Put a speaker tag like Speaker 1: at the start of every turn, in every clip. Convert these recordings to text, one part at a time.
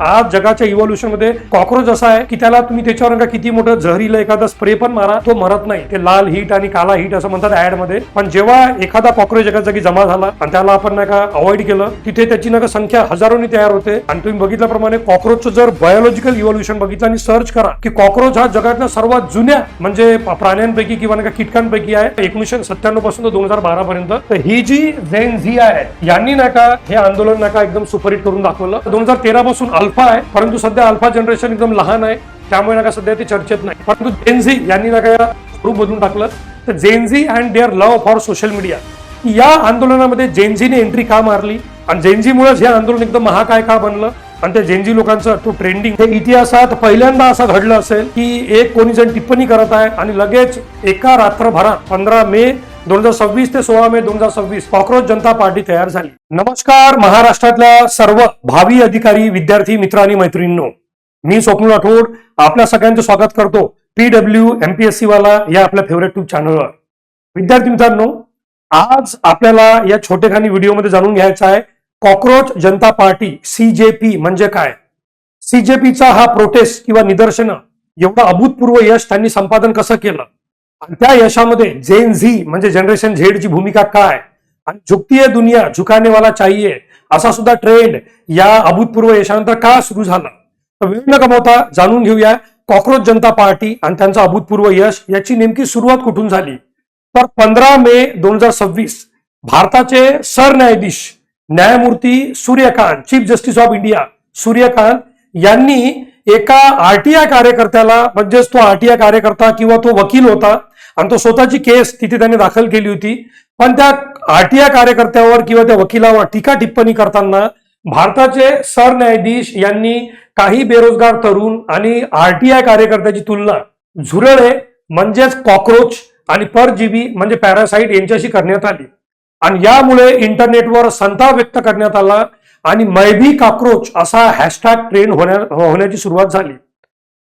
Speaker 1: आज जगाच्या इव्होल्युशन मध्ये कॉक्रोच असा आहे की त्याला तुम्ही त्याच्यावर किती मोठं जहरीला एखादा स्प्रे पण मारा, तो मरत नाही. ते लाल हीट आणि काला हीट असं म्हणतात ऍड मध्ये. पण जेव्हा एखादा कॉक्रोच एका जागी जमा झाला आणि त्याला आपण नाही का अवॉइड केलं, तिथे त्याची संख्या हजारोनी तयार होते. आणि तुम्ही बघितल्याप्रमाणे कॉक्रोचचं जर बायोलॉजिकल इव्होल्युशन बघितलं आणि सर्च करा की कॉक्रोच हा जगातल्या सर्वात जुन्या म्हणजे प्राण्यांपैकी किंवा नाही का कीटकांपैकी आहे. 1997 पासून तर 2012 पर्यंत. तर ही जी झेन झी आहे यांनी नाही का हे आंदोलन नाही का एकदम सुपरहिट करून दाखवलं. 2013 पासून अल्फा आहे, परंतु सध्या अल्फा जनरेशन एकदम लहान आहे, त्यामुळे नका सध्या ते चर्चेत नाही. परंतु जेनझी यांनी नका स्वरूप बदलून टाकलं. तर Gen Z and their love for social media या आंदोलनामध्ये जेनझीने एंट्री का मारली आणि जेनझीमुळेच हे आंदोलन एकदम महाकाय का बनलं आणि त्या जेनझी लोकांचं तो ट्रेंडिंग हे इतिहासात पहिल्यांदा असं घडलं असेल की एक कोणी जण टिप्पणी करत आहे आणि लगेच एका रात्रभरात 15 मे 2026 ते 16 मे 2026 कॉक्रोच जनता पार्टी तयार झाली. नमस्कार महाराष्ट्रातल्या सर्व भावी अधिकारी, विद्यार्थी, मित्र आणि मैत्रिणींनो, मी स्वप्नील राठोड आपल्या सगळ्यांचं स्वागत करतो PWMPSC वाला या आपल्या फेवरेट ट्यूब चॅनलवर. विद्यार्थी मित्रांनो, आज आपल्याला या छोटेखानी व्हिडिओमध्ये जाणून घ्यायचं आहे कॉक्रोच जनता पार्टी CJP म्हणजे काय. CJPचा हा प्रोटेस्ट किंवा निदर्शन एवढं अभूतपूर्व यश त्यांनी संपादन कसं केलं आणि त्या यशामध्ये जेन झी म्हणजे जनरेशन झेडची भूमिका काय आणि झुकती है दुनिया झुकाने वाला चाहिए असा सुद्धा ट्रेंड या अभूतपूर्व यशानंतर का सुरू झाला. तर वेळ न गमावता जाणून घेऊया कॉक्रोच जनता पार्टी आणि त्यांचं अभूतपूर्व यश याची नेमकी सुरुवात कुठून झाली. तर 15 मे 2026 भारताचे सरन्यायाधीश न्यायमूर्ती Suryakant, chief justice of India Suryakant यांनी एका आरटीआय कार्यकर्त्याला, म्हणजेच तो आरटीआय कार्यकर्ता किंवा तो वकील होता आणि तो स्वतःची केस तिथे त्याने दाखल केली होती, पण त्या आरटीआय कार्यकर्त्यावर किंवा त्या वकिलावर टीका टिप्पणी करताना भारताचे सरन्यायाधीश यांनी काही बेरोजगार तरुण आणि आरटीआय कार्यकर्त्याची तुलना झुरळे म्हणजेच कॉक्रोच आणि परजीवी म्हणजे पॅरासाइट यांच्याशी करण्यात आली आणि यामुळे इंटरनेटवर संताप व्यक्त करण्यात आला आणि मै भी कॉक्रोच असा हॅशटॅग ट्रेंड होण्याची सुरुवात झाली.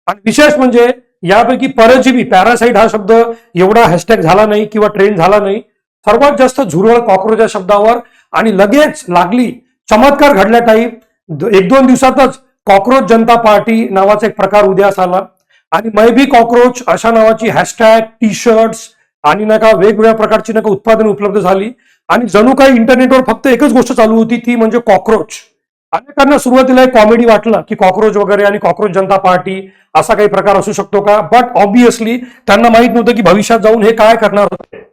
Speaker 1: आणि विशेष म्हणजे यापैकी परजीवी पॅरासाइट हा शब्द एवढा हॅशटॅग झाला नाही किंवा ट्रेंड झाला नाही. सर्वात जास्त झुरळ कॉक्रोच या शब्दावर आणि लगेच लागली चमत्कार घडल्या टाईप 1-2 दिवसातच कॉक्रोच जनता पार्टी नावाचा एक प्रकार उदयास आला आणि मै भी कॉक्रोच अशा नावाची हॅशटॅग, टी शर्ट्स आणि नका वेगवेगळ्या प्रकारची नका उत्पादन उपलब्ध झाली आणि जणू काही इंटरनेटवर फक्त एकच गोष्ट चालू होती, ती म्हणजे कॉक्रोच. अनेकांना सुरुवातीला एक कॉमेडी वाटलं की कॉक्रोच वगैरे आणि कॉक्रोच जनता पार्टी असा काही प्रकार असू शकतो का, बट ऑब्विसली त्यांना माहित नव्हतं की भविष्यात जाऊन हे काय करणार होते.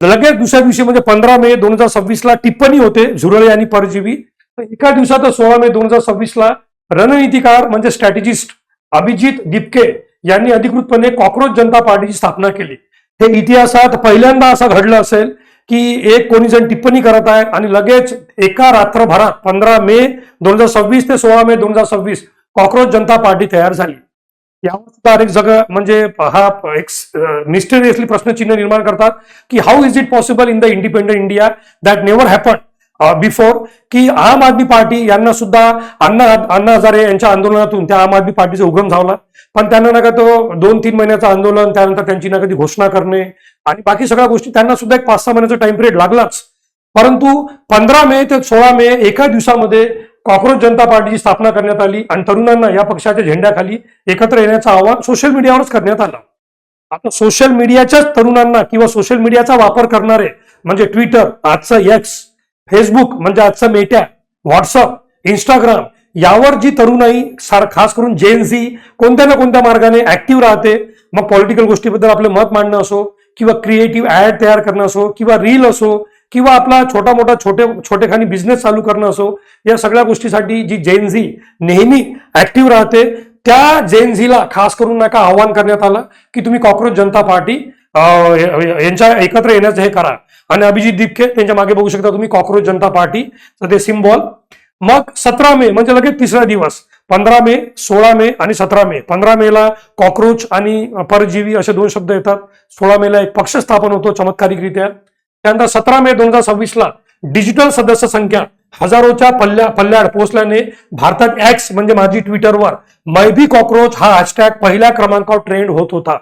Speaker 1: लगेच दुसऱ्या दिवशी म्हणजे 15 मे 2026 ला टिप्पणी होते झुरळे आणि परजीवी. एका दिवसात 16 मे 2026 ला रणनीतिकार म्हणजे स्ट्रॅटेजिस्ट अभिजित दिपके यांनी अधिकृतपणे कॉक्रोच जनता पार्टीची स्थापना केली. हे इतिहासात पहिल्यांदा असं घडलं असेल की एक कोणी जण टिप्पणी करत आहे आणि लगेच एका रात्रभरात 15 मे 2026 ते 16 मे 2026 कॉक्रोच जनता पार्टी तयार झाली. यावर सुद्धा एक जग म्हणजे हा एक मिस्टेरियसली प्रश्नचिन्ह निर्माण करतात की how is it possible in the independent India that never happen before, की आम आदमी पार्टी यांना सुद्धा अण्णा हजारे यांच्या आंदोलनातून त्या आम आदमी पार्टीचा उगम झाला. पण त्यांना नका तो 2-3 महिन्याचं आंदोलन, त्यानंतर त्यांची ना कधी घोषणा करणे आणि बाकी सगळ्या गोष्टी त्यांना सुद्धा एक 5-6 महिन्याचा टाइम पिरियड लागलाच. परंतु 15 मे ते 16 मे एका दिवसामध्ये कॉक्रोच जनता पार्टीची स्थापना करण्यात आली आणि तरुणांना या पक्षाच्या झेंड्याखाली एकत्र येण्याचं आवाहन सोशल मीडियावरच करण्यात आलं. आता सोशल मीडियाच्याच तरुणांना किंवा सोशल मीडियाचा वापर करणारे म्हणजे ट्विटर, आजचं एक्स, फेसबुक म्हणजे आजचं मेटा, व्हॉट्सअप, इंस्टाग्राम यावर जी तरुणाई खास करून जेन झी कोणत्या ना कोणत्या मार्गाने ऍक्टिव्ह राहते, मग पॉलिटिकल गोष्टीबद्दल आपलं मत मांडणं असो किंवा क्रिएटिव्ह ऍड तयार करणं असो किंवा रील असो किंवा आपला छोटा मोठा छोटेखानी बिझनेस चालू करणं असो, या सगळ्या गोष्टीसाठी जी जेन झी नेहमी ऍक्टिव्ह राहते त्या जेन झीला खास करून नका आवाहन करण्यात आलं की तुम्ही कॉक्रोच जनता पार्टी यांच्या एकत्र येण्याचं हे करा. आणि अभिजित दिपके त्यांच्या मागे बघू शकता तुम्ही कॉक्रोच जनता पार्टी ते सिम्बॉल. मग 17 मे म्हणजे लगेच तिसरा दिवस 15 मे 16 मे आणि 17 मे. 15 मेला कॉक्रोच आणि परजीवी असे 2 शब्द येतात. 16 मेला एक पक्ष स्थापन होतो चमत्कारिकरित्या. त्यानंतर 17 मे 2026 ला डिजिटल सदस्य संख्या हजारोच्या पल्ल्याड पोहोचल्याने भारतात एक्स म्हणजे माझी ट्विटरवर मै भी कॉक्रोच हा हॅशटॅग पहिल्या क्रमांकावर ट्रेंड होत होता.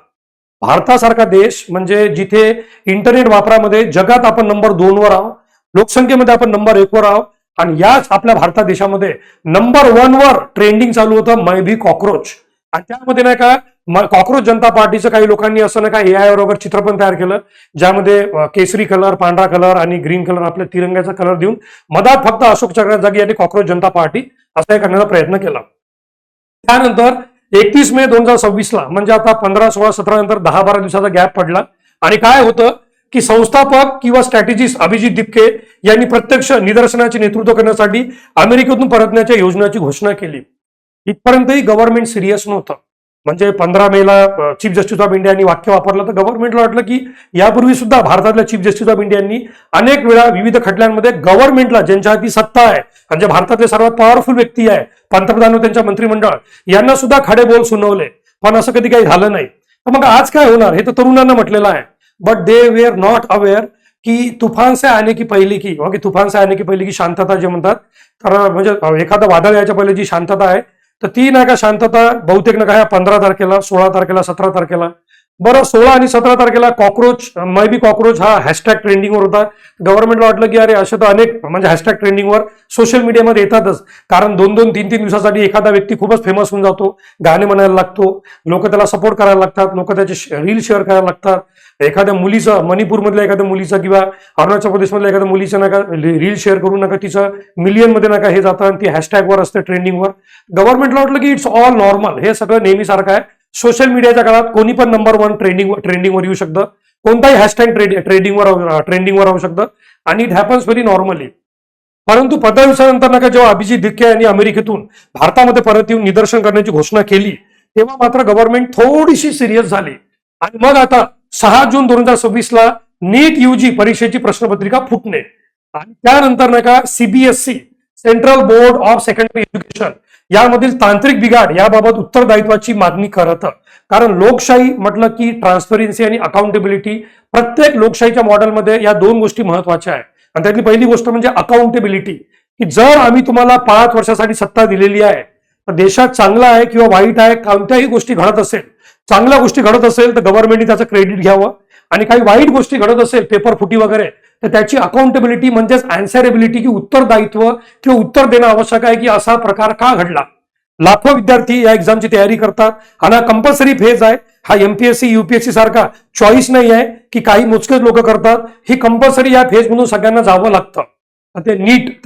Speaker 1: भारतासारखा देश म्हणजे जिथे इंटरनेट वापरामध्ये जगात आपण नंबर 2 वर आहोत, लोकसंख्येमध्ये आपण नंबर 1 वर आहोत आणि याच आपल्या भारतात देशामध्ये नंबर 1 वर ट्रेंडिंग चालू होतं मै बी कॉक्रोच. आणि त्यामध्ये नाही का कॉक्रोच जनता पार्टीचं काही लोकांनी असं नाही का एआय वगैरे चित्र पण तयार केलं, ज्यामध्ये केसरी कलर, पांढरा कलर आणि ग्रीन कलर आपल्या तिरंग्याचा कलर देऊन मधात फक्त अशोक चक्राच्या जागी यांनी कॉक्रोच जनता पार्टी असं करण्याचा प्रयत्न केला. त्यानंतर 31 मे 2026 ला म्हणजे आता 15, 16, 17 नंतर 10-12 दिवसाचा गॅप पडला आणि काय होतं की संस्थापक किंवा स्ट्रॅटेजिस्ट अभिजित दिपके यांनी प्रत्यक्ष निदर्शनाचे नेतृत्व करण्यासाठी अमेरिकेतून परतण्याच्या योजनेची घोषणा केली. इथपर्यंतही गव्हर्नमेंट सिरियस नव्हतं. म्हणजे 15 मेला चीफ जस्टिस ऑफ इंडियानी वाक्य वापरलं तर गव्हर्नमेंटला वाटलं की यापूर्वी सुद्धा भारतातल्या चीफ जस्टिस ऑफ इंडियांनी अनेक वेळा विविध खटल्यांमध्ये गव्हर्नमेंटला, ज्यांच्या हाती सत्ता आहे आणि जे भारतातले सर्वात पॉवरफुल व्यक्ती आहे, पंतप्रधान व त्यांच्या मंत्रिमंडळ, यांना सुद्धा खडे बोल सुनावले, पण असं कधी काही झालं नाही. तर मग आज काय होणार हे तर तरुणांना म्हटलेलं आहे. But they were not aware की तुफान से आने की पहिली की तुफान से आने की पहिली की शांतता जे म्हणतात, तर म्हणजे एखादं वादळ याच्या पहिले जी शांतता आहे तर ती नाही का शांतता बहुतेक नका ह्या 15 तारखेला, 16 तारखेला, 17 तारखेला, बरं 16 आणि 17 तारखेला कॉक्रोच मै बी कॉक्रोच हा हॅशटॅग ट्रेंडिंगवर होता. गव्हर्नमेंटला वाटलं की अरे असे तर अनेक म्हणजे हॅशटॅग ट्रेंडिंगवर सोशल मीडियामध्ये येतातच, कारण 2-2, 3-3 दिवसासाठी एखादा व्यक्ती खूपच फेमस होऊन जातो, गाणे म्हणायला लागतो, लोक त्याला सपोर्ट करायला लागतात, लोक त्याचे रील शेअर करायला लागतात. एखाद्या मुलीचं, मणिपूरमधल्या एखाद्या मुलीचं किंवा अरुणाचल प्रदेशमधल्या एखाद्या मुलीचं नका रील शेअर करून नका तिचं मिलियनमध्ये नका हे जातं आणि ती हॅशटॅगवर असते ट्रेंडिंगवर. गव्हर्नमेंटला वाटलं की इट्स ऑल नॉर्मल, हे सगळं नेहमीसारखं आहे. सोशल मीडियाच्या काळात कोणी पण नंबर 1 ट्रेंडिंगवर येऊ शकतं, कोणताही हॅशटॅग ट्रेंडिंगवर राहू शकतं आणि इट हॅपन्स व्हेरी नॉर्मली. परंतु 15 दिवसानंतर नका जेव्हा अभिजित दिपके यांनी अमेरिकेतून भारतामध्ये परत येऊन निदर्शन करण्याची घोषणा केली, तेव्हा मात्र गव्हर्नमेंट थोडीशी सिरियस झाली. आणि मग आता 6 जून 2026 ला नीट यूजी परीक्षेची प्रश्नपत्रिका फुटणे आणि त्यानंतर नाही का CBSE, central board of secondary education, यामधील तांत्रिक बिघाड याबाबत उत्तरदायित्वाची मागणी करत. कारण लोकशाही म्हटलं की ट्रान्सपरन्सी आणि अकाउंटेबिलिटी, प्रत्येक लोकशाहीच्या मॉडेलमध्ये या 2 गोष्टी महत्वाच्या आहेत. आणि त्यातली पहिली गोष्ट म्हणजे अकाउंटेबिलिटी, की जर आम्ही तुम्हाला 5 वर्षासाठी सत्ता दिलेली आहे तर देशात चांगला आहे किंवा वाईट आहे, कोणत्याही गोष्टी घडत असेल, चांगल्या गोष्टी घडत असेल तर गव्हर्नमेंटने त्याचं क्रेडिट घ्यावं आणि काही वाईट गोष्टी घडत असेल, पेपर फुटी वगैरे, तर त्याची अकाउंटेबिलिटी म्हणजेच अँसरेबिलिटी की उत्तरदायित्व किंवा उत्तर देणं आवश्यक आहे की असा प्रकार का घडला. लाखो विद्यार्थी या एक्झामची तयारी करतात आणि हा कंपल्सरी फेज आहे. हा एमपीएससी यूपीएससी सारखा चॉईस नाही आहे की काही मोजकेच लोक करतात, ही कंपल्सरी या फेज मधून सगळ्यांना जावं लागतं. तर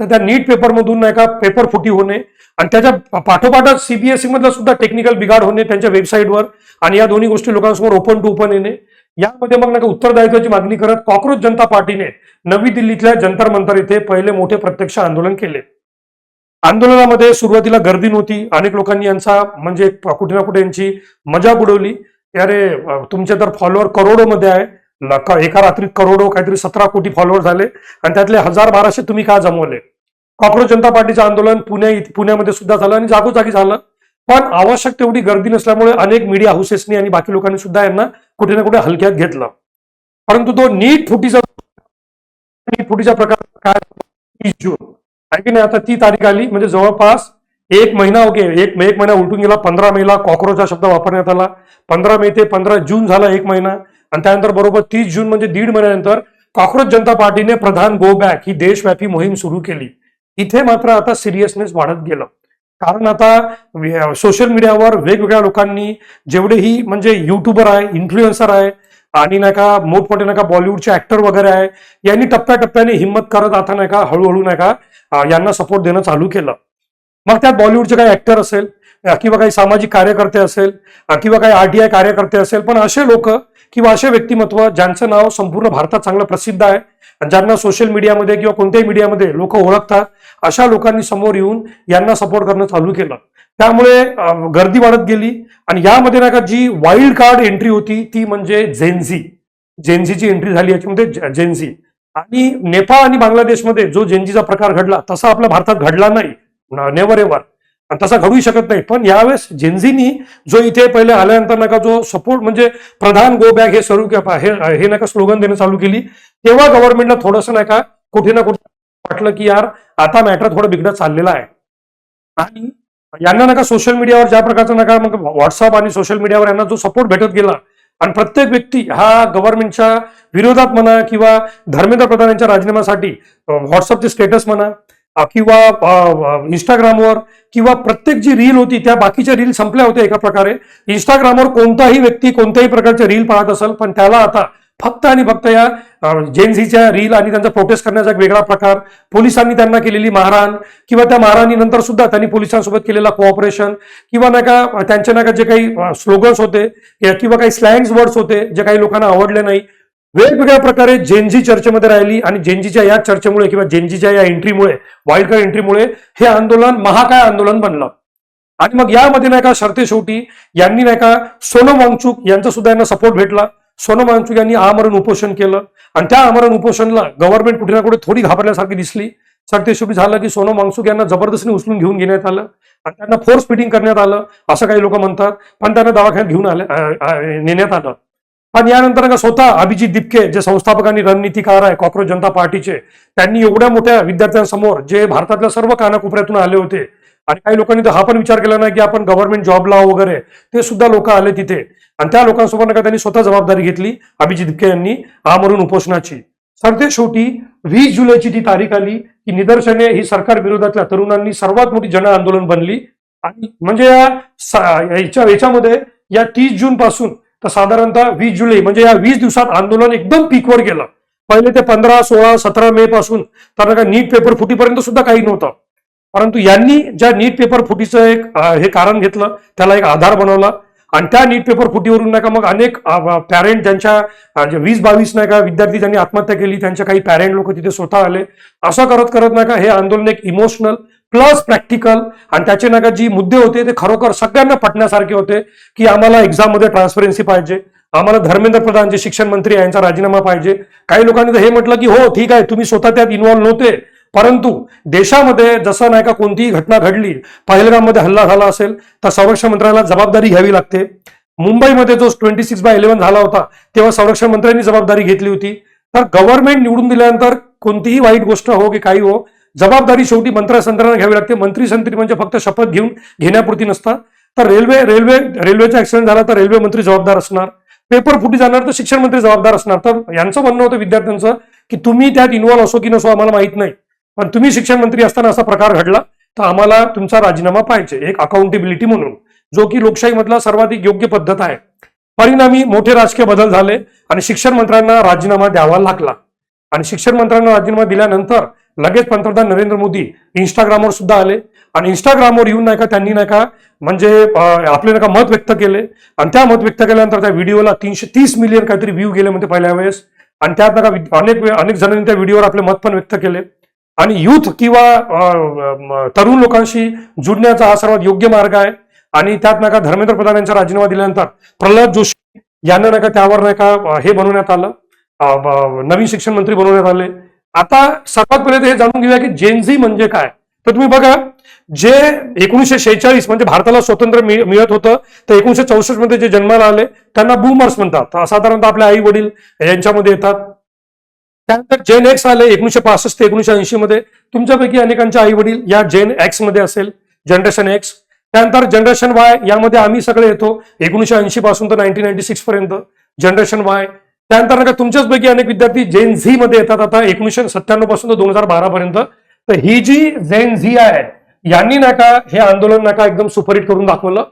Speaker 1: त्या नीट पेपरमधून नाही का पेपर फुटी होणे आणि त्याच्या पाठोपाठच सीबीएसई मधलं सुद्धा टेक्निकल बिघाड होणे त्यांच्या वेबसाईटवर, आणि या दोन्ही गोष्टी लोकांसमोर ओपन टू ओपन येणे. यामध्ये मग नाही उत्तरदायित्वाची मागणी करत कॉक्रोच जनता पार्टीने नवी दिल्लीतल्या जंतर मंतर इथे पहिले मोठे प्रत्यक्ष आंदोलन केले. आंदोलनामध्ये सुरुवातीला गर्दी नव्हती, अनेक लोकांनी यांचा म्हणजे कुठे ना कुठे यांची मजा बुडवली. अरे तुमचे तर फॉलोअर करोडोमध्ये आहे, एका रात्रीत करोडो, काहीतरी 17 कोटी फॉलोअर झाले आणि त्यातले 1000-1200 तुम्ही का जमवले. कॉक्रोच जनता पार्टीचं आंदोलन पुण्यामध्ये सुद्धा झालं आणि जागोजागी झालं, पण आवश्यक तेवढी गर्दी नसल्यामुळे अनेक मीडिया हाऊसेसनी आणि बाकी लोकांनी सुद्धा यांना कुठे ना कुठे हलक्यात घेतलं. परंतु तो नीट फुटीचा प्रकार काय, 30 जून आहे की नाही, आता ती तारीख आली म्हणजे जवळपास 1 महिना एक महिना उलटून गेला. 15 मेला कॉक्रोच हा शब्द वापरण्यात आला, 15 मे ते 15 जून झाला 1 महिना, आणि त्यानंतर बरोबर 30 जून म्हणजे 1.5 महिन्यानंतर कॉक्रोच जनता पार्टीने प्रधान गो बॅक ही देशव्यापी मोहीम सुरू केली. इथे मात्र आता सिरियसनेस वाढत गेलं, कारण आता सोशल मीडियावर वेगवेगळ्या लोकांनी, जेवढेही म्हणजे युट्यूबर आहे, इन्फ्लुएन्सर आहे आणि नाही का मोठमोठे नाही का बॉलिवूडचे ऍक्टर वगैरे आहे, यांनी टप्प्याटप्प्याने हिंमत करत आता नाही का हळूहळू नाही का यांना सपोर्ट देणं चालू केलं. मग त्यात बॉलिवूडचे काही ऍक्टर असेल किंवा काही सामाजिक कार्यकर्ते असेल किंवा काही आरटीआय कार्यकर्ते असेल, पण असे लोक किंवा असे व्यक्तिमत्व ज्यांचं नाव संपूर्ण भारतात चांगलं प्रसिद्ध आहे, ज्यांना सोशल मीडियामध्ये किंवा कोणत्याही मीडियामध्ये लोक ओळखतात, अशा लोकांनी समोर येऊन यांना सपोर्ट करणं चालू केलं. त्यामुळे गर्दी वाढत गेली आणि यामध्ये नाही का जी वाईल्ड कार्ड एंट्री होती ती म्हणजे जेनझीची एंट्री झाली. याच्यामध्ये जेनझी आणि नेपाळ आणि बांगलादेशमध्ये जो जेनझीचा प्रकार घडला तसा आपल्या भारतात घडला नाही, नेव्हर एव्हर, तसा घडू शकत नाही. पण यावेळेस जेनझीनी जो इथे पहिले आल्यानंतर नका जो सपोर्ट म्हणजे प्रधान गो बॅक हे सुरू हे नका स्लोगन देणं चालू केली, तेव्हा गव्हर्नमेंटला थोडंसं नाही का कुठे ना कुठे वाटलं की यार आता मॅटर थोडं बिघडत चाललेला आहे. आणि यांना नका सोशल मीडियावर ज्या प्रकारचा नका मग व्हॉट्सअप आणि सोशल मीडियावर यांना जो सपोर्ट भेटत गेला आणि प्रत्येक व्यक्ती हा गव्हर्नमेंटच्या विरोधात म्हणा किंवा धर्मेंद्र प्रधान यांच्या राजीनाम्यासाठी व्हॉट्सअपचे स्टेटस म्हणा किंवा इंस्टाग्रामवर किंवा प्रत्येक जी रील होती त्या बाकीच्या रील संपल्या होत्या एका प्रकारे. इंस्टाग्रामवर कोणताही व्यक्ती कोणत्याही प्रकारचे रील पाहत असेल, पण त्याला आता फक्त आणि फक्त या जेनझीच्या रील आणि त्यांचा प्रोटेस्ट करण्याचा एक वेगळा प्रकार, पोलिसांनी त्यांना केलेली मारहाण किंवा त्या मारहाणीनंतर सुद्धा त्यांनी पोलिसांसोबत केलेला कोऑपरेशन किंवा नाही का त्यांचे नाही का जे काही स्लोगन्स होते किंवा काही स्लँग्स वर्ड्स होते जे काही लोकांना आवडले नाही, वेगवेगळ्या प्रकारे जेनझी चर्चेमध्ये राहिली. आणि जेनझीच्या या चर्चेमुळे किंवा जेनझीच्या या एंट्रीमुळे, वाईल्ड कार्ड एंट्रीमुळे हे आंदोलन महाकाय आंदोलन बनलं. आणि मग यामध्ये नाही का सरते शेवटी यांनी नाही का सोनम वांगचुक यांचा सुद्धा यांना सपोर्ट भेटला. सोनम वांगचुक यांनी आमरण उपोषण केलं आणि त्या आमरण उपोषणला गव्हर्नमेंट कुठे ना कुठे थोडी घाबरल्यासारखी दिसली. सरते शेवटी झालं की सोनम वांगचुक यांना जबरदस्तीने उचलून घेऊन घेण्यात आलं आणि त्यांना फोर्स फिटिंग करण्यात आलं असं काही लोक म्हणतात, पण त्यांना दवाखान्यात घेऊन नेण्यात आलं. पण यानंतर का स्वतः अभिजित दिपके जे संस्थापक आणि रणनीतिकार आहे कॉक्रोच जनता पार्टीचे, त्यांनी एवढ्या मोठ्या विद्यार्थ्यांसमोर जे भारतातल्या सर्व कानाकोपऱ्यातून आले होते आणि काही लोकांनी तर हा पण विचार केला नाही की आपण गव्हर्नमेंट जॉब लावू वगैरे, ते सुद्धा लोक आले तिथे आणि त्या लोकांसोबत का त्यांनी स्वतः जबाबदारी घेतली अभिजित दिपके यांनी आमरण उपोषणाची. सरते शेवटी 20 जुलैची ती तारीख आली की निदर्शने ही सरकार विरोधातल्या तरुणांनी सर्वात मोठी जन आंदोलन बनली. आणि म्हणजे याच्यामध्ये या 30 जून पासून तर साधारणतः 20 जुलै म्हणजे या 20 दिवसात आंदोलन एकदम पीकवर गेलं. पहिले ते 15, 16, 17 मे पासून तर का नीट पेपर फुटीपर्यंत सुद्धा काही नव्हतं, परंतु यांनी ज्या नीट पेपर फुटीचं एक हे कारण घेतलं, त्याला एक आधार बनवला आणि त्या नीट पेपर फुटीवरून नाही का मग अनेक पॅरेंट ज्यांच्या 20-22 नाही का विद्यार्थी ज्यांनी आत्महत्या केली त्यांच्या काही पॅरेंट लोक तिथे स्वतः आले. असं करत करत नाही का हे आंदोलन एक इमोशनल प्लस प्रॅक्टिकल आणि त्याचे नाही का जी मुद्दे होते ते खरोखर सगळ्यांना पटण्यासारखे होते की आम्हाला एक्झाम मध्ये ट्रान्सपरन्सी पाहिजे, आम्हाला धर्मेंद्र प्रधान जे शिक्षण मंत्री यांचा राजीनामा पाहिजे. काही लोकांनी तर हे म्हटलं की हो ठीक आहे तुम्ही स्वतः त्यात इन्व्हॉल्व्ह नव्हते, परंतु देशामध्ये जसं नाही का कोणतीही घटना घडली, पहलगाममध्ये हल्ला झाला असेल तर संरक्षण मंत्र्याला जबाबदारी घ्यावी लागते. मुंबईमध्ये जो 26/11 झाला होता तेव्हा संरक्षण मंत्र्यांनी जबाबदारी घेतली होती. तर गव्हर्नमेंट निवडून दिल्यानंतर कोणतीही वाईट गोष्ट हो की काही हो, जबाबदारी शेवटी मंत्र्यांना घ्यावी लागते. मंत्री म्हणजे फक्त शपथ घेण्यापुरती नसतात. तर रेल्वेचा ऍक्सिडेंट झाला तर रेल्वे मंत्री जबाबदार असणार, पेपर फुटी जाणार तर शिक्षण मंत्री जबाबदार असणार. तर यांचं म्हणणं होतं विद्यार्थ्यांचं की तुम्ही त्यात इन्व्हॉल्व्ह असो की नसो आम्हाला माहित नाही, पण तुम्ही शिक्षण मंत्री असताना असा प्रकार घडला तर आम्हाला तुमचा राजीनामा पाहिजे, एक अकाउंटेबिलिटी म्हणून, जो की लोकशाहीमधला सर्वाधिक योग्य पद्धत आहे. परिणामी मोठे राजकीय बदल झाले आणि शिक्षण मंत्र्यांना राजीनामा द्यावा लागला. आणि शिक्षण मंत्र्यांना राजीनामा दिल्यानंतर लगेच पंतप्रधान नरेंद्र मोदी इंस्टाग्रामवर सुद्धा आले आणि इंस्टाग्रामवर येऊन नाही का त्यांनी नाही का म्हणजे आपले नाही का मत व्यक्त केले आणि त्या मत व्यक्त केल्यानंतर त्या व्हिडिओला 330 मिलियन काहीतरी व्ह्यू गेले म्हणजे पहिल्या वेळेस. आणि त्यात नाही का अनेक जणांनी त्या व्हिडिओवर आपले मत पण व्यक्त केले. आणि युथ किंवा तरुण लोकांशी जुडण्याचा हा सर्वात योग्य मार्ग आहे. आणि त्यात नाही का धर्मेंद्र प्रधान यांचा राजीनामा दिल्यानंतर प्रल्हाद जोशी यांना नाही का त्यावर नाही का हे बनवण्यात आलं, नवीन शिक्षण मंत्री बनवण्यात आले. आता सर्वात पहिले हे जाणून घेऊया की जेनझी म्हणजे काय. तर तुम्ही बघा, जे 1946 म्हणजे भारताला स्वातंत्र्य मिळत होतं तर 1964 मध्ये जे जन्माला आले त्यांना बूमर्स म्हणतात. साधारणतः आपल्या आई वडील यांच्यामध्ये येतात. त्यानंतर जेन एक्स आले 1965 ते 1980 मध्ये. तुमच्यापैकी अनेकांचे आई वडील या जेन एक्स मध्ये असेल, जनरेशन एक्स. त्यानंतर जनरेशन वाय, यामध्ये आम्ही सगळे येतो 1980 पासून तर 1996 पर्यंत जनरेशन वाय. त्यानंतर नका तुमच्याचपैकी अनेक विद्यार्थी जेन झी मध्ये येतात आता 1997 पासून तर 2012 पर्यंत. तर ही जी जेन झी आहे यांनी नका हे आंदोलन नका एकदम सुपरहिट करून दाखवलं.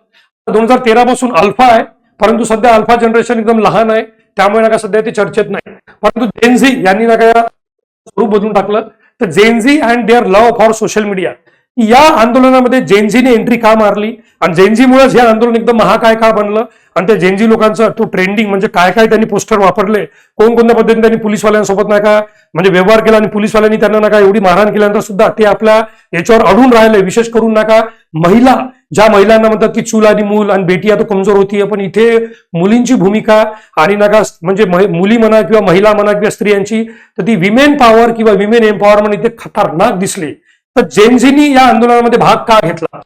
Speaker 1: 2013 पासून अल्फा आहे, परंतु सध्या अल्फा जनरेशन एकदम लहान आहे त्यामुळे नका सध्या ते चर्चेत नाही. परंतु जेनझी यांनी नका स्वरूप बदलून टाकलं. तर Gen Z and their love for social media या आंदोलनामध्ये जेनझीने एंट्री का मारली आणि जेनझीमुळेच हे आंदोलन एकदम महाकाय का बनलं आणि त्या जेनझी लोकांचं तो ट्रेंडिंग म्हणजे काय काय त्यांनी पोस्टर वापरले, कोणकोणत्या पद्धतीने त्यांनी पोलिसवाल्यांसोबत नाही का म्हणजे व्यवहार केला आणि पोलिसवाल्यांनी त्यांना नका एवढी मारहाण केल्यानंतर सुद्धा ते आपल्या याच्यावर अडून राहिले. विशेष करून नका महिला, ज्या महिलांना म्हणतात की चूल आणि मूल आणि बेटिया तो कमजोर होतीये, पण इथे मुलींची भूमिका आणि नका म्हणजे मुली म्हणा किंवा महिला म्हणा किंवा स्त्रियांची तर ती विमेन पॉवर किंवा विमेन एम्पॉवरमेंट इथे खतरनाक दिसली. तर जेनझीनी या आंदोलनामध्ये भाग का घेतला.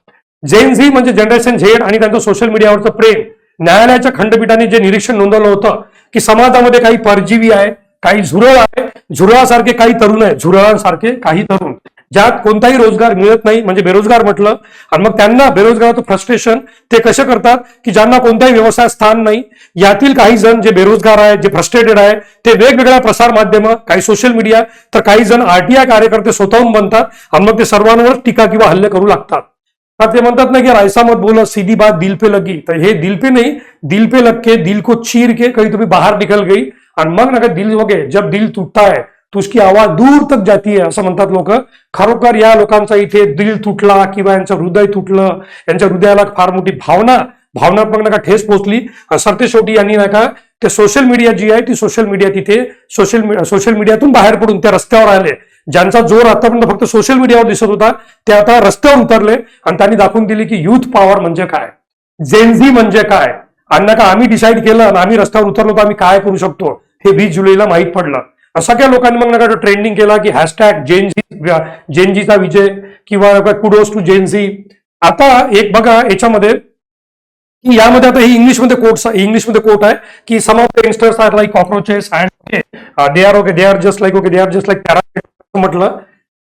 Speaker 1: जेनझी म्हणजे जनरेशन झेड आणि त्यांचं सोशल मीडियावरचं प्रेम. न्यायालयाच्या खंडपीठाने जे निरीक्षण नोंदवलं होतं की समाजामध्ये काही परजीवी आहे, काही झुरळ आहे, झुरळासारखे काही तरुण आहे, झुरळांसारखे काही तरुण ज्यात कोणताही रोजगार मिळत नाही, म्हणजे बेरोजगार म्हटलं. आणि मग त्यांना बेरोजगाराचं फ्रस्ट्रेशन ते कसे करतात की ज्यांना कोणताही व्यवसाय स्थान नाही, यातील काही जण जे बेरोजगार आहे, जे फ्रस्ट्रेटेड आहे, ते वेगवेगळ्या प्रसार माध्यम, काही सोशल मीडिया, तर काही जण आरटीआय कार्यकर्ते स्वतःहून बनतात आणि मग ते सर्वांवर टीका किंवा हल्ले करू लागतात. तर ते म्हणतात ना की रायसा मत बोलो सीधी बात दिल पे लगी. तर हे दिल पे नाही, दिल पे लग के दिल को चीर के कहीं तुम्ही बाहेर निकल गई. आणि मग ना दिल वगे जब दिल तुटता है तो उसकी आवाज दूर तक जाती है असं म्हणतात लोक. खरोखर या लोकांचा इथे दिल तुटला किंवा यांचं हृदय तुटलं, यांच्या हृदयाला फार मोठी भावनात्मक नका ठेस पोहोचली. सरतेशेवटी यांनी नका ते सोशल मीडिया जी आहे ती सोशल मीडिया तिथे सोशल मीडियातून बाहेर पडून त्या रस्त्यावर आले. ज्यांचा जोर आतापर्यंत फक्त सोशल मीडियावर दिसत होता ते आता रस्त्यावर उतरले आणि त्यांनी दाखवून दिली की युथ पॉवर म्हणजे काय, जेनझी म्हणजे काय. आणि का आम्ही डिसाईड केलं आणि आम्ही रस्त्यावर उतरलो तर आम्ही काय करू शकतो हे 20 जुलैला माहीत पडलं. सगळ्या लोकांनी मग नका ट्रेंडिंग केला की हॅशटॅग जेनझीचा विजय किंवा कुडोज टू जेनझी. आता एक बघा याच्यामध्ये की यामध्ये आता ही इंग्लिशमध्ये कोट आहे की some of the youngsters are like cockroaches and they are just like म्हटलं.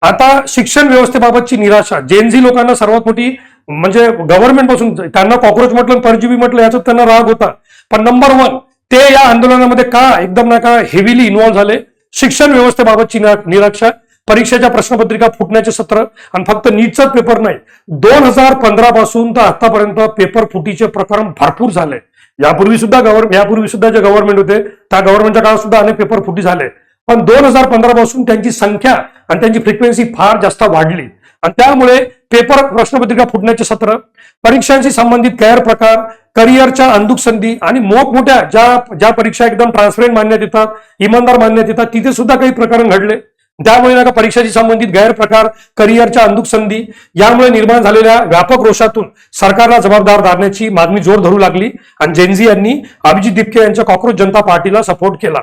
Speaker 1: आता शिक्षण व्यवस्थेबाबतची निराशा जेनझी लोकांना सर्वात मोठी म्हणजे गव्हर्नमेंट पासून त्यांना कॉक्रोच म्हटलं परजीवी म्हटलं याचा त्यांना राग होता. पण नंबर 1 ते या आंदोलनामध्ये का एकदम ना का हेविली इन्व्हॉल्व्ह झाले. शिक्षण व्यवस्थेबाबतची निराशा, परीक्षेच्या प्रश्नपत्रिका फुटण्याचे सत्र आणि फक्त नीटचाच पेपर नाही, 2015 पासून तर आतापर्यंत पेपर फुटीचे प्रकरण भरपूर झाले. यापूर्वी सुद्धा जे गव्हर्नमेंट होते त्या गव्हर्नमेंटच्या काळात सुद्धा अनेक पेपर फुटी झाले. पण 2015 पासून त्यांची संख्या आणि त्यांची फ्रिक्वेन्सी फार जास्त वाढली आणि त्यामुळे पेपर प्रश्नपत्रिका फुटण्याचे सत्र, परीक्षांशी संबंधित गैरप्रकार, करिअरच्या अंधुक संधी आणि मोठमोठ्या ज्या परीक्षा एकदम ट्रान्सपरंट मानण्यात येतात, इमानदार मानण्यात येतात, तिथे सुद्धा काही प्रकरण घडले. त्यामुळे नका परीक्षाशी संबंधित गैरप्रकार, करिअरच्या अंधुक संधी यामुळे निर्माण झालेल्या व्यापक रोषातून सरकारला जबाबदार धरण्याची मागणी जोर धरू लागली आणि जेनझी यांनी अभिजित दिपके यांच्या कॉक्रोच जनता पार्टीला सपोर्ट केला.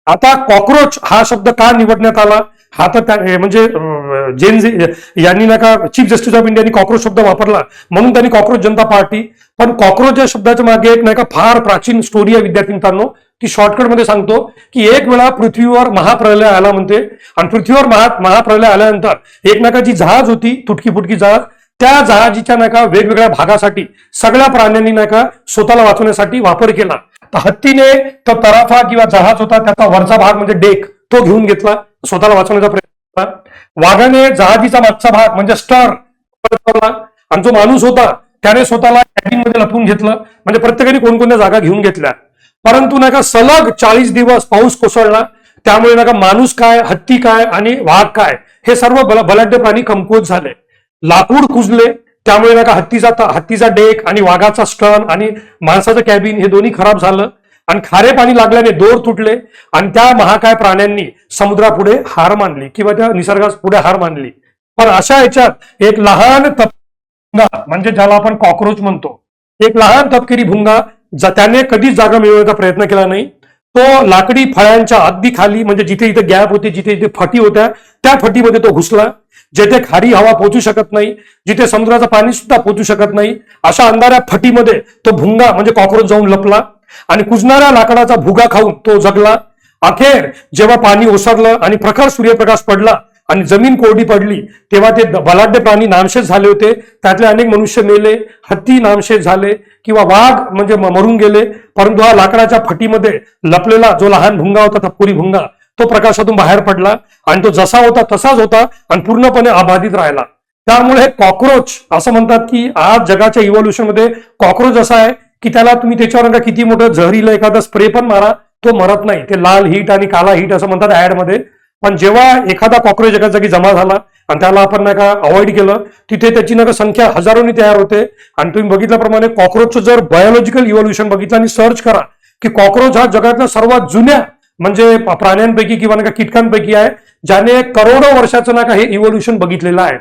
Speaker 1: आता कॉक्रोच हा शब्द का निवडण्यात आला हा तर म्हणजे जेनझी यांनी नका चीफ जस्टिस ऑफ इंडियानी कॉक्रोच शब्द वापरला म्हणून त्यांनी कॉक्रोच जनता पार्टी. पण कॉक्रोच या शब्दाच्या मागे एक नाही का फार प्राचीन स्टोरी आहे विद्यार्थ्यांनो, ती शॉर्टकटमध्ये सांगतो की एक वेळा पृथ्वीवर महाप्रलय आला म्हणते आणि पृथ्वीवर महाप्रलय आल्यानंतर एक नाका जी जहाज होती तुटकी फुटकी जहाज, त्या जहाजीच्या नाका वेगवेगळ्या भागासाठी सगळ्या प्राण्यांनी नाका स्वतःला वाचवण्यासाठी वापर केला. तर हत्तीने तो तराफा किंवा जहाज होता त्याचा वरचा भाग म्हणजे डेक तो घेऊन घेतला, स्वतःला वाचवण्याचा प्रयत्न केला. वाघाने जहाजीचा मागचा भाग म्हणजे स्टर आणि जो माणूस होता त्याने स्वतःला कॅबिन मध्ये लपवून घेतलं. म्हणजे प्रत्येकाने कोणकोणत्या जागा घेऊन घेतल्या. परंतु नका सलग 40 दिवस पाऊस कोसळला, त्यामुळे नका माणूस काय, हत्ती काय आणि वाघ काय हे सर्व बलाढ्य प्राणी कमकुवत झाले. लाकूड कुजले, त्यामुळे नका हत्तीचा डेक आणि वाघाचा स्टर्न आणि माणसाचं कॅबिन हे दोन्ही खराब झालं. आणि खारे पाणी लागल्याने दोर तुटले आणि त्या महाकाय प्राण्यांनी समुद्रापुढे हार मानली किंवा त्या निसर्गापुढे हार मानली. पण अशा याच्यात एक लहान भुंगा म्हणजे ज्याला आपण कॉक्रोच म्हणतो, एक लहान तपकिरी भुंगा त्याने कधीच जागा मिळवण्याचा प्रयत्न केला नाही. तो लाकडी फळ्यांच्या अगदी खाली म्हणजे जिथे इथे गॅप होते, जिथे इथे फटी होत्या त्या फटीमध्ये तो घुसला. जेथे खारी हवा पोचू शकत नाही, जिथे समुद्राचं पाणी सुद्धा पोचू शकत नाही, अशा अंधाऱ्या फटीमध्ये तो भुंगा म्हणजे कॉक्रोच जाऊन लपला आणि कुजणाऱ्या लाकडाचा भुगा खाऊन तो जगला. अखेर जेव्हा पाणी ओसरलं आणि प्रखर सूर्यप्रकाश पडला आणि जमीन कोरडी पडली तेव्हा ते बलाढ्य प्राणी नामशेष झाले होते. त्यातले अनेक मनुष्य मेले, हत्ती नामशेष झाले किंवा वाघ म्हणजे मरून गेले. परंतु हा लाकडाच्या फटीमध्ये लपलेला जो लहान भुंगा होता, तपकुरी भुंगा, तो प्रकाशातून बाहेर पडला आणि तो जसा होता तसाच होता आणि पूर्णपणे अबाधित राहिला. त्यामुळे हे कॉक्रोच असं म्हणतात की आज जगाच्या इव्होल्युशन मध्ये कॉक्रोच असा आहे की त्याला तुम्ही त्याच्यावर किती मोठं जहरीला एखादा स्प्रे पण मारा तो मरत नाही. ते लाल हीट आणि काला हीट असं म्हणतात ऍड मध्ये. पण जेव्हा एखादा कॉक्रोच एका जागी जमा झाला आणि त्याला आपण नाही का अवॉइड केलं, तिथे त्याची नाही का संख्या हजारोनी तयार होते. आणि तुम्ही बघितल्याप्रमाणे कॉक्रोचचं जर बायोलॉजिकल इव्होल्युशन बघितलं आणि सर्च करा की कॉक्रोच हा जगातल्या सर्वात जुन्या म्हणजे प्राण्यांपैकी किंवा नाही का कीटकांपैकी आहे ज्याने करोडो वर्षाचं नाही का हे इव्होल्युशन बघितलेलं आहे.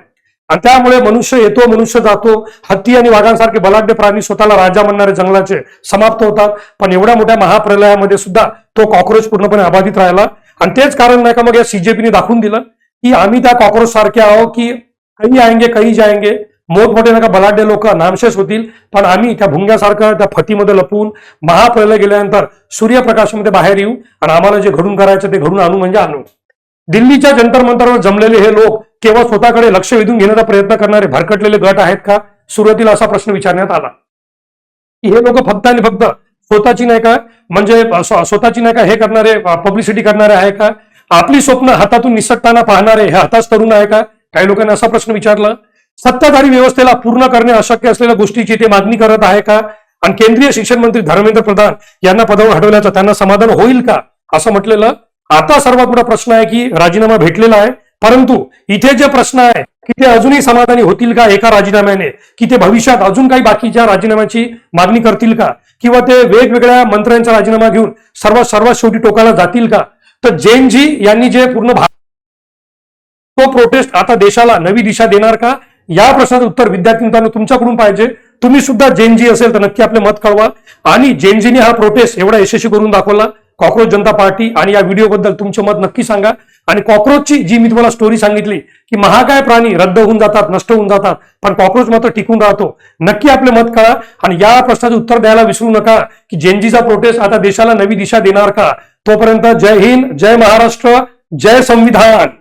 Speaker 1: आणि त्यामुळे मनुष्य येतो मनुष्य जातो, हत्ती आणि वाघांसारखे बलाढ्य प्राणी स्वतःला राजा म्हणणारे जंगलाचे समाप्त होतात. पण एवढ्या मोठ्या महाप्रलयामध्ये सुद्धा तो कॉक्रोच पूर्णपणे अबाधित राहिला. आणि तेच कारण नाही का मग या सीजेपीने दाखवून दिलं की आम्ही त्या कॉक्रोच सारखे आहोत की काही आएंगे काही जाएंगे, मोठमोठे नका बलाढ्य लोक नामशेष होतील पण आम्ही त्या भुंग्यासारखं त्या फटीमध्ये लपून महाप्रलय गेल्यानंतर सूर्यप्रकाशामध्ये बाहेर येऊ आणि आम्हाला जे घडून करायचं ते घडून आणू म्हणजे आणू. दिल्लीच्या जंतर मंतरवर जमलेले हे लोक केवळ स्वतःकडे लक्ष वेधून घेण्याचा प्रयत्न करणारे भरकटलेले गट आहेत का? सुरुवातीला असा प्रश्न विचारण्यात आला की हे लोक फक्त आणि फक्त स्वतःची नाही का म्हणजे स्वतःची नाही का हे करणारे पब्लिसिटी करणारे आहे का? आपली स्वप्न हातातून निसटताना पाहणारे हे हाताच तरुण आहे का? काही लोकांनी असा प्रश्न विचारला. सत्ताधारी व्यवस्थेला पूर्ण करणे अशक्य असलेल्या गोष्टीची ते मागणी करत आहे का? आणि केंद्रीय शिक्षण मंत्री धर्मेंद्र प्रधान यांना पदावर हटवल्याचं त्यांना समाधान होईल का असं म्हटलेलं. आता सर्वात मोठा प्रश्न आहे की राजीनामा भेटलेला आहे, परंतु इथे जे प्रश्न आहे की ते अजूनही समाधानी होतील का एका राजीनाम्याने, की ते भविष्यात अजून काही बाकीच्या राजीनाम्याची मागणी करतील का, किंवा ते वेगवेगळ्या मंत्र्यांचा राजीनामा घेऊन सर्वात शेवटी टोकाला जातील का? तर जैनजी यांनी जे पूर्ण तो प्रोटेस्ट आता देशाला नवी दिशा देणार का? या प्रश्नाचं उत्तर विद्यार्थी मित्रांनो तुमच्याकडून पाहिजे. तुम्ही सुद्धा जैनजी असेल तर नक्की आपले मत कळवा. आणि जैनजीने हा प्रोटेस्ट एवढा यशस्वी करून दाखवला, कॉक्रोच जनता पार्टी, आणि या व्हिडिओबद्दल तुमचे मत नक्की सांगा. आणि कॉक्रोचची जी मी तुम्हाला स्टोरी सांगितली की महाकाय प्राणी रद्द होऊन जातात, नष्ट होऊन जातात, पण कॉक्रोच मात्र टिकून राहतो, नक्की आपले मत कळा. आणि या प्रश्नाचं उत्तर द्यायला विसरू नका की जैनजीचा प्रोटेस्ट आता देशाला नवी दिशा देणार का? तोपर्यंत जय हिंद, जय महाराष्ट्र, जय संविधान.